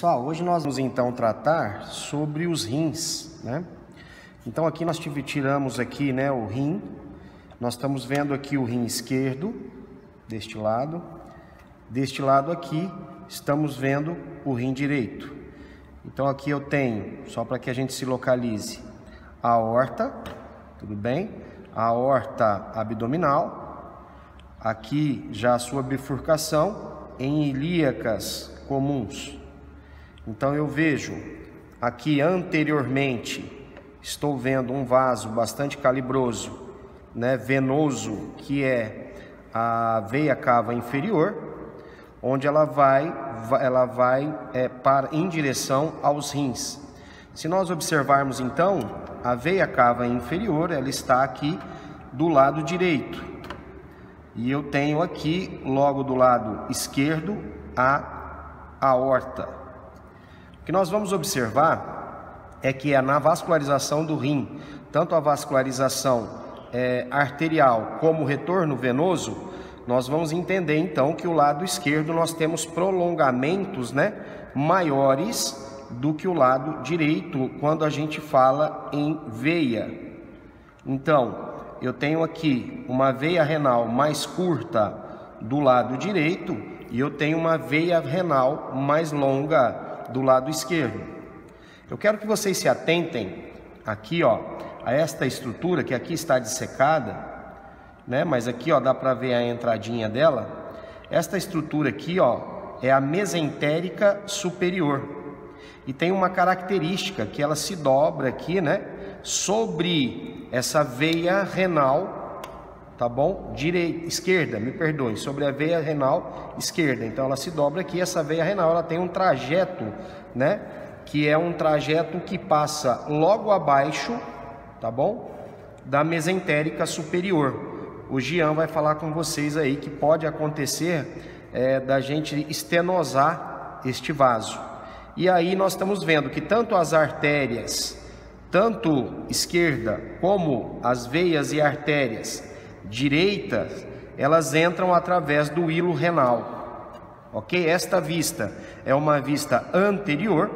Pessoal, hoje nós vamos então tratar sobre os rins, né? Então aqui nós tiramos aqui, né, o rim. Nós estamos vendo aqui o rim esquerdo, deste lado. Deste lado aqui, estamos vendo o rim direito. Então aqui eu tenho, só para que a gente se localize, a aorta, tudo bem? A aorta abdominal. Aqui já a sua bifurcação em ilíacas comuns. Então eu vejo aqui anteriormente, estou vendo um vaso bastante calibroso, né, venoso, que é a veia cava inferior, onde ela vai em direção aos rins. Se nós observarmos então, a veia cava inferior, ela está aqui do lado direito. E eu tenho aqui, logo do lado esquerdo, a aorta. O que nós vamos observar é que na vascularização do rim, tanto a vascularização arterial como o retorno venoso, nós vamos entender então que o lado esquerdo nós temos prolongamentos, né, maiores do que o lado direito quando a gente fala em veia. Então, eu tenho aqui uma veia renal mais curta do lado direito e eu tenho uma veia renal mais longa do lado esquerdo. Eu quero que vocês se atentem aqui, ó, a esta estrutura que aqui está dissecada, né? Mas aqui, ó, dá para ver a entradinha dela. Esta estrutura aqui, ó, é a mesentérica superior e tem uma característica que ela se dobra aqui, né, sobre essa veia renal, tá bom? Esquerda, me perdoe, sobre a veia renal esquerda. Então ela se dobra aqui, essa veia renal, ela tem um trajeto, né, que é um trajeto que passa logo abaixo, tá bom, da mesentérica superior. O Jean vai falar com vocês aí que pode acontecer da gente estenosar este vaso. E aí nós estamos vendo que tanto as artérias, tanto esquerda como as veias e artérias direitas, elas entram através do hilo renal, ok? Esta vista é uma vista anterior,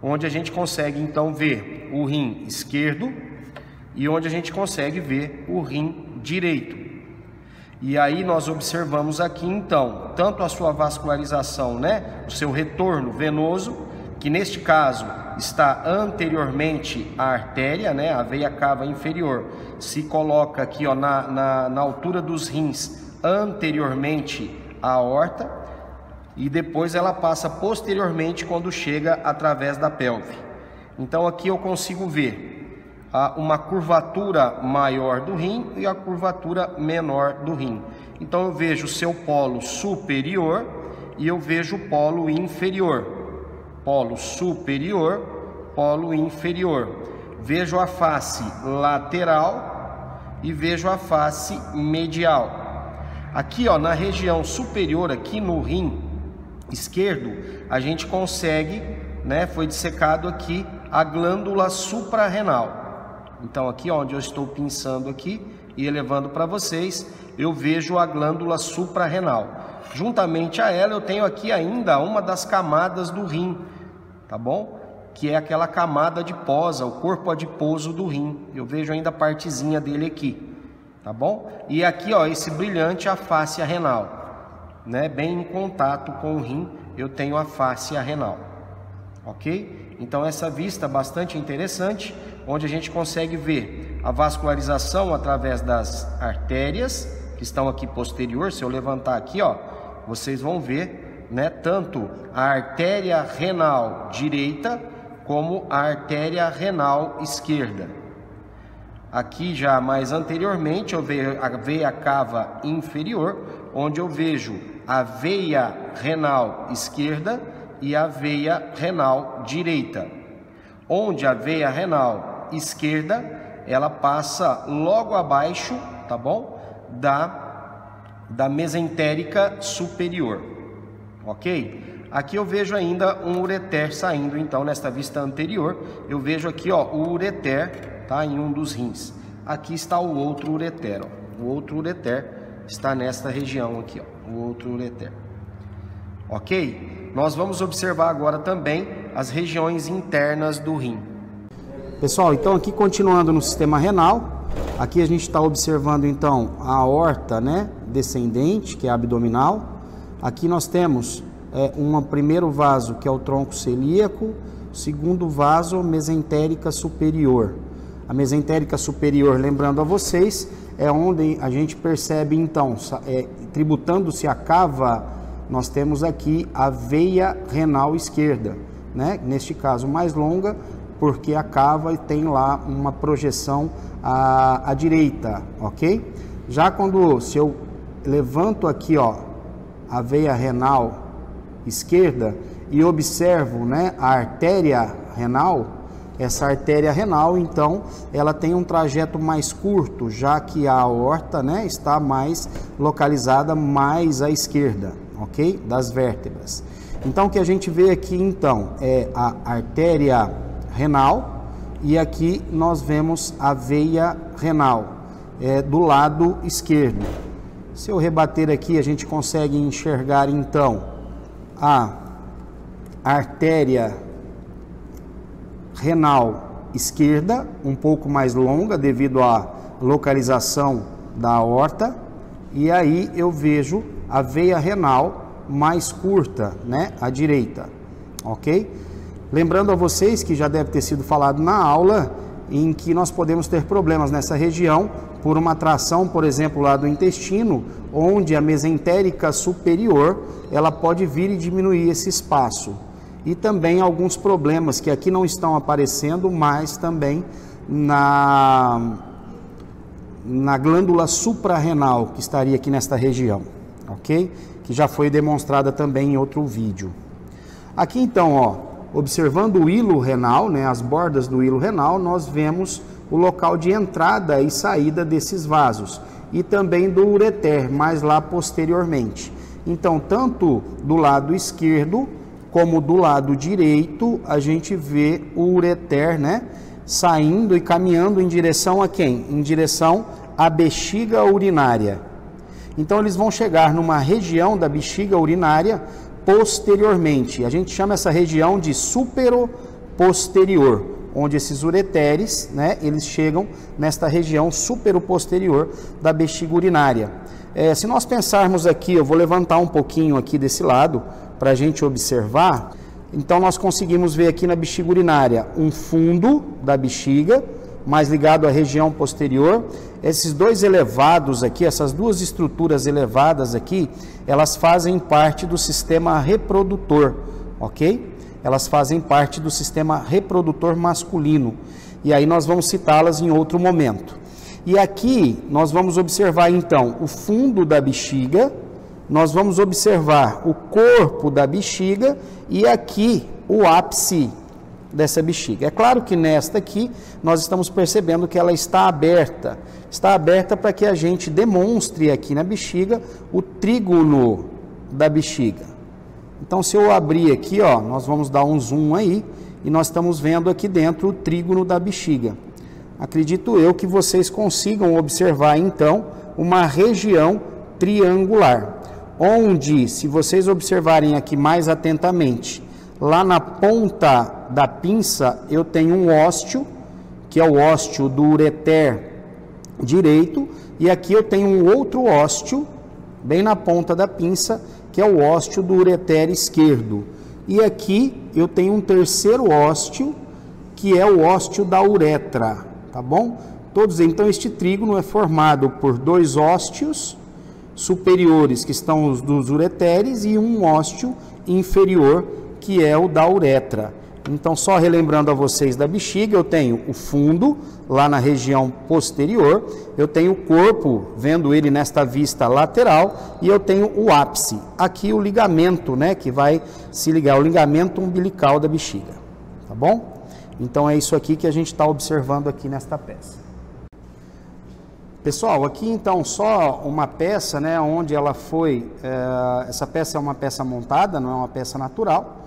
onde a gente consegue então ver o rim esquerdo e onde a gente consegue ver o rim direito. E aí nós observamos aqui então, tanto a sua vascularização, né, o seu retorno venoso, que neste caso está anteriormente à artéria, né, a veia cava inferior, se coloca aqui, ó, na altura dos rins, anteriormente à aorta, e depois ela passa posteriormente quando chega através da pelve. Então aqui eu consigo ver uma curvatura maior do rim e a curvatura menor do rim. Então eu vejo o seu polo superior e eu vejo o polo inferior. Polo superior, polo inferior. Vejo a face lateral e vejo a face medial. Aqui, ó, na região superior, aqui no rim esquerdo, a gente consegue, né, foi dissecado aqui a glândula suprarrenal. Então aqui, ó, onde eu estou pinçando aqui e elevando para vocês, eu vejo a glândula suprarrenal. Juntamente a ela eu tenho aqui ainda uma das camadas do rim, tá bom? Que é aquela camada adiposa, o corpo adiposo do rim. Eu vejo ainda a partezinha dele aqui, tá bom? E aqui, ó, esse brilhante, a fáscia renal, né? Bem em contato com o rim, eu tenho a fáscia renal, ok? Então essa vista bastante interessante, onde a gente consegue ver a vascularização através das artérias, que estão aqui posterior. Se eu levantar aqui, ó, vocês vão ver, né, tanto a artéria renal direita como a artéria renal esquerda. Aqui já mais anteriormente eu vejo a veia cava inferior, onde eu vejo a veia renal esquerda e a veia renal direita, onde a veia renal esquerda ela passa logo abaixo, tá bom, da mesentérica superior, ok? Aqui eu vejo ainda um ureter saindo, então nesta vista anterior eu vejo aqui, ó, o ureter, tá, em um dos rins. Aqui está o outro ureter, ó. O outro ureter está nesta região aqui, ó, o outro ureter, ok? Nós vamos observar agora também as regiões internas do rim. Pessoal, então aqui continuando no sistema renal, aqui a gente está observando então a aorta, né, descendente, que é abdominal. Aqui nós temos um primeiro vaso, que é o tronco celíaco, segundo vaso, mesentérica superior. A mesentérica superior, lembrando a vocês, é onde a gente percebe então, tributando-se a cava, nós temos aqui a veia renal esquerda, né? Neste caso mais longa, porque a cava tem lá uma projeção à direita, ok? Já se eu levanto aqui, ó, a veia renal esquerda e observo, né, a artéria renal, essa artéria renal, então, ela tem um trajeto mais curto, já que a aorta, né, está mais localizada mais à esquerda, ok? Das vértebras. Então, o que a gente vê aqui, então, é a artéria renal e aqui nós vemos a veia renal, do lado esquerdo. Se eu rebater aqui, a gente consegue enxergar, então, a artéria renal esquerda, um pouco mais longa devido à localização da aorta, e aí eu vejo a veia renal mais curta, né, à direita, ok? Lembrando a vocês que já deve ter sido falado na aula, em que nós podemos ter problemas nessa região por uma tração, por exemplo, lá do intestino, onde a mesentérica superior, ela pode vir e diminuir esse espaço. E também alguns problemas que aqui não estão aparecendo, mas também na glândula suprarrenal, que estaria aqui nesta região, ok? Que já foi demonstrada também em outro vídeo. Aqui então, ó, observando o hilo renal, né, as bordas do hilo renal, nós vemos o local de entrada e saída desses vasos e também do ureter, mais lá posteriormente. Então, tanto do lado esquerdo como do lado direito, a gente vê o ureter, né, saindo e caminhando em direção a quem? Em direção à bexiga urinária. Então, eles vão chegar numa região da bexiga urinária posteriormente. A gente chama essa região de superoposterior, onde esses ureteres, né, eles chegam nesta região superoposterior da bexiga urinária. Se nós pensarmos aqui, eu vou levantar um pouquinho aqui desse lado, para a gente observar, então nós conseguimos ver aqui na bexiga urinária um fundo da bexiga, mais ligado à região posterior. Esses dois elevados aqui, essas duas estruturas elevadas aqui, elas fazem parte do sistema reprodutor, ok? Elas fazem parte do sistema reprodutor masculino. E aí nós vamos citá-las em outro momento. E aqui nós vamos observar então o fundo da bexiga, nós vamos observar o corpo da bexiga e aqui o ápice dessa bexiga. É claro que nesta aqui nós estamos percebendo que ela está aberta para que a gente demonstre aqui na bexiga o trígono da bexiga. Então, se eu abrir aqui, ó, nós vamos dar um zoom aí e nós estamos vendo aqui dentro o trígono da bexiga. Acredito eu que vocês consigam observar então uma região triangular, onde, se vocês observarem aqui mais atentamente, lá na ponta da pinça eu tenho um ósteo, que é o ósteo do ureter direito, e aqui eu tenho um outro ósteo, bem na ponta da pinça, que é o ósteo do ureter esquerdo. E aqui eu tenho um terceiro ósteo, que é o ósteo da uretra, tá bom? Então este trígono é formado por dois ósteos superiores, que estão os dos ureteres, e um ósteo inferior, que é o da uretra. Então, só relembrando a vocês da bexiga, eu tenho o fundo, lá na região posterior, eu tenho o corpo, vendo ele nesta vista lateral, e eu tenho o ápice. Aqui o ligamento, né, que vai se ligar, o ligamento umbilical da bexiga, tá bom? Então, é isso aqui que a gente está observando aqui nesta peça. Pessoal, aqui então só uma peça, né, onde ela foi, essa peça é uma peça montada, não é uma peça natural,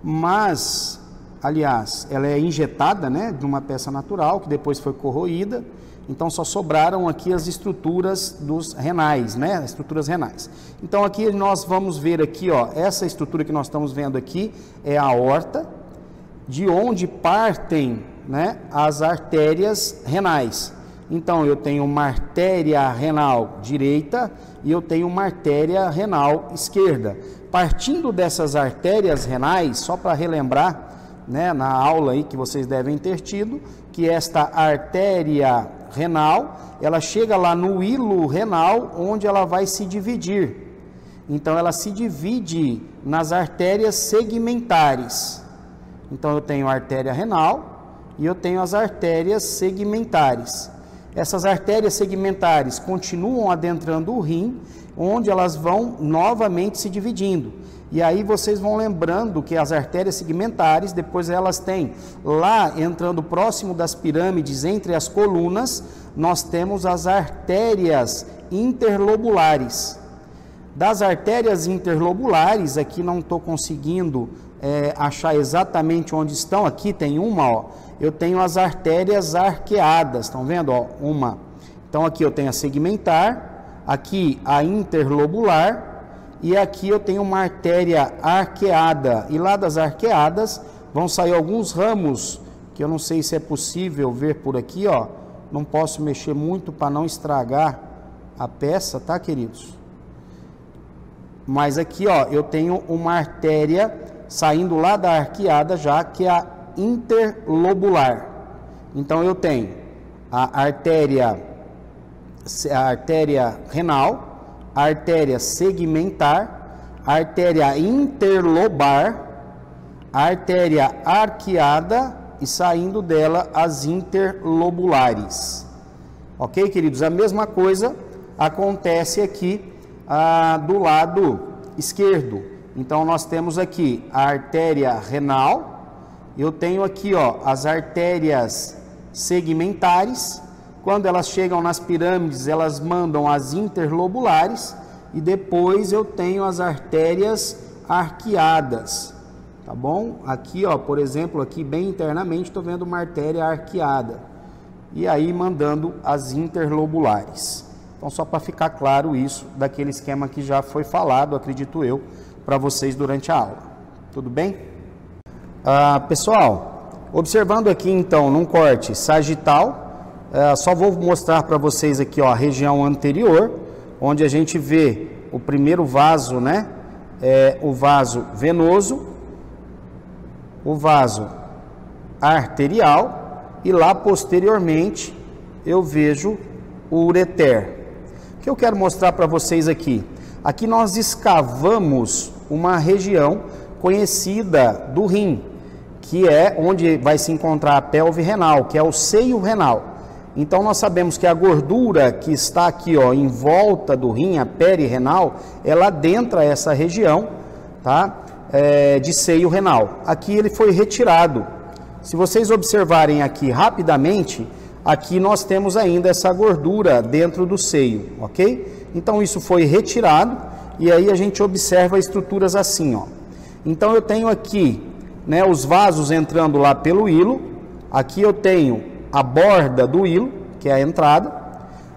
mas, aliás, ela é injetada, né, de uma peça natural, que depois foi corroída, Então só sobraram aqui as estruturas dos renais, né? As estruturas renais. Então aqui nós vamos ver aqui, ó, essa estrutura que nós estamos vendo aqui é a aorta, de onde partem, né, as artérias renais. Então eu tenho uma artéria renal direita e eu tenho uma artéria renal esquerda. Partindo dessas artérias renais, só para relembrar, né, na aula aí que vocês devem ter tido, que esta artéria renal, ela chega lá no hilo renal, onde ela vai se dividir. Então ela se divide nas artérias segmentares. Então eu tenho a artéria renal e eu tenho as artérias segmentares. Essas artérias segmentares continuam adentrando o rim, onde elas vão novamente se dividindo. E aí vocês vão lembrando que as artérias segmentares, depois elas têm lá, entrando próximo das pirâmides, entre as colunas, nós temos as artérias interlobulares. Das artérias interlobulares, aqui não estou conseguindo achar exatamente onde estão, aqui tem uma, ó, eu tenho as artérias arqueadas, estão vendo? Ó, uma. Então aqui eu tenho a segmentar, aqui a interlobular, e aqui eu tenho uma artéria arqueada, e lá das arqueadas vão sair alguns ramos, que eu não sei se é possível ver por aqui, ó, não posso mexer muito para não estragar a peça, tá, queridos? Mas aqui, ó, eu tenho uma artéria saindo lá da arqueada já, que é a interlobular. Então eu tenho a artéria renal, a artéria segmentar, a artéria interlobar, a artéria arqueada e saindo dela as interlobulares. Ok, queridos? A mesma coisa acontece aqui do lado esquerdo. Então nós temos aqui a artéria renal, eu tenho aqui, ó, as artérias segmentares. Quando elas chegam nas pirâmides, elas mandam as interlobulares e depois eu tenho as artérias arqueadas, tá bom? Aqui, ó, por exemplo, aqui bem internamente estou vendo uma artéria arqueada e aí mandando as interlobulares. Então só para ficar claro isso daquele esquema que já foi falado, acredito eu, para vocês durante a aula. Tudo bem? Pessoal, observando aqui então num corte sagital, só vou mostrar para vocês aqui, ó, a região anterior, onde a gente vê o primeiro vaso, né? O vaso venoso, o vaso arterial e lá posteriormente eu vejo o ureter. O que eu quero mostrar para vocês aqui? Aqui nós escavamos uma região conhecida do rim, que é onde vai se encontrar a pelve renal, que é o seio renal. Então nós sabemos que a gordura que está aqui, ó, em volta do rim, a perirenal, ela adentra essa região, tá? De seio renal. Aqui ele foi retirado. Se vocês observarem aqui rapidamente, aqui nós temos ainda essa gordura dentro do seio, ok? Então isso foi retirado e aí a gente observa estruturas assim, ó. Então eu tenho aqui, né, os vasos entrando lá pelo hilo. Aqui eu tenho a borda do hilo, que é a entrada.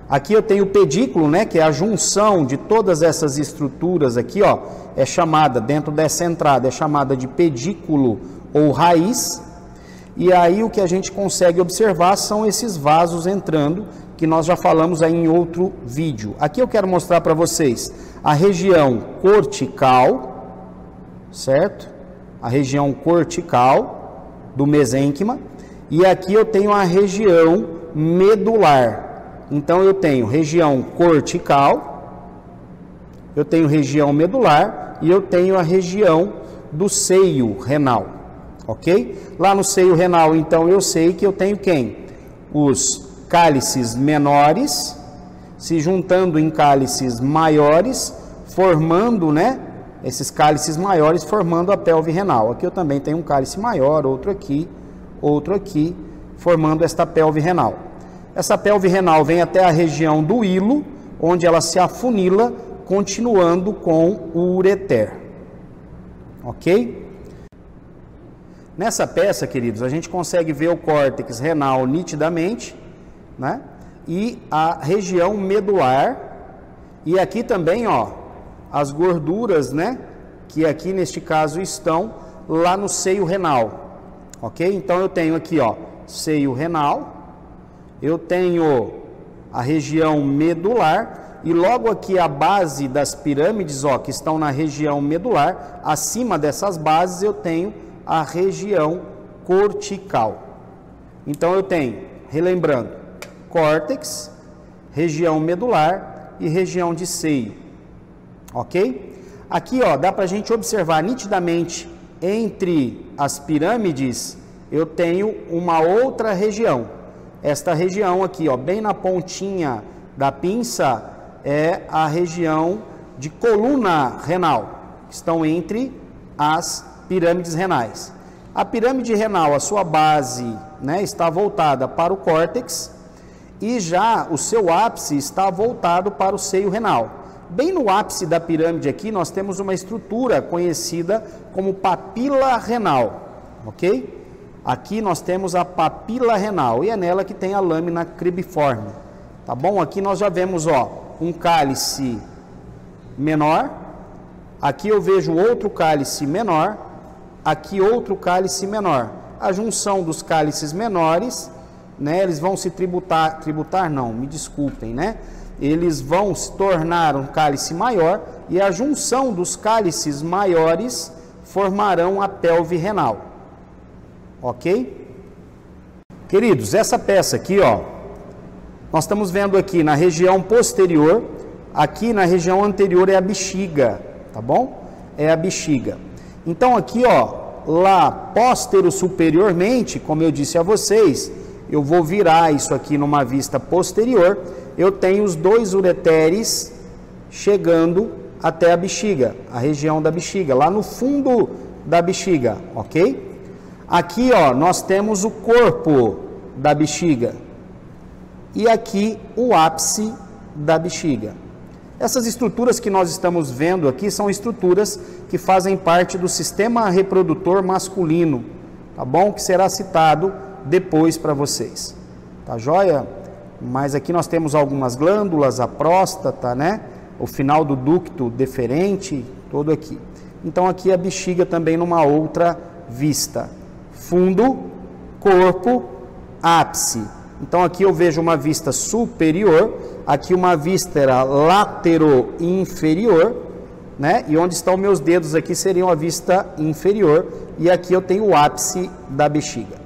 Aqui eu tenho o pedículo, né, que é a junção de todas essas estruturas aqui, ó, é chamada, dentro dessa entrada, é chamada de pedículo ou raiz. E aí o que a gente consegue observar são esses vasos entrando, que nós já falamos aí em outro vídeo. Aqui eu quero mostrar para vocês a região cortical, certo? A região cortical do mesênquima. E aqui eu tenho a região medular. Então eu tenho região cortical, eu tenho região medular e eu tenho a região do seio renal, ok? Lá no seio renal, então eu sei que eu tenho quem? Os cálices menores se juntando em cálices maiores, formando, né? Esses cálices maiores formando a pelve renal. Aqui eu também tenho um cálice maior, outro aqui, formando esta pelve renal. Essa pelve renal vem até a região do hilo, onde ela se afunila, continuando com o ureter. Ok? Nessa peça, queridos, a gente consegue ver o córtex renal nitidamente, né? e a região medular. E aqui também, ó, as gorduras, né, que aqui neste caso estão lá no seio renal, ok? Então eu tenho aqui, ó, seio renal, eu tenho a região medular e logo aqui a base das pirâmides, ó, que estão na região medular, acima dessas bases eu tenho a região cortical. Então eu tenho, relembrando, córtex, região medular e região de seio, ok? Aqui, ó, dá para a gente observar nitidamente entre as pirâmides, eu tenho uma outra região. Esta região aqui, ó, bem na pontinha da pinça, é a região de coluna renal, que estão entre as pirâmides renais. A pirâmide renal, a sua base, né, está voltada para o córtex e já o seu ápice está voltado para o seio renal. Bem no ápice da pirâmide aqui, nós temos uma estrutura conhecida como papila renal, ok? Aqui nós temos a papila renal e é nela que tem a lâmina cribiforme, tá bom? Aqui nós já vemos, ó, um cálice menor, aqui eu vejo outro cálice menor, aqui outro cálice menor. A junção dos cálices menores, né, eles vão se tributar não, me desculpem, né? Eles vão se tornar um cálice maior e a junção dos cálices maiores formarão a pelve renal. Ok? Queridos, essa peça aqui, ó, nós estamos vendo aqui na região posterior, aqui na região anterior é a bexiga, tá bom? É a bexiga. Então aqui, ó, lá póstero superiormente, como eu disse a vocês, eu vou virar isso aqui numa vista posterior, eu tenho os dois ureteres chegando até a bexiga, a região da bexiga, lá no fundo da bexiga, ok? Aqui, ó, nós temos o corpo da bexiga e aqui o ápice da bexiga. Essas estruturas que nós estamos vendo aqui são estruturas que fazem parte do sistema reprodutor masculino, tá bom? Que será citado depois para vocês, tá joia? Mas aqui nós temos algumas glândulas, a próstata, né? O final do ducto deferente, todo aqui. Então aqui a bexiga também numa outra vista. Fundo, corpo, ápice. Então aqui eu vejo uma vista superior, aqui uma víscera latero-inferior, né? E onde estão meus dedos aqui seriam a vista inferior, e aqui eu tenho o ápice da bexiga.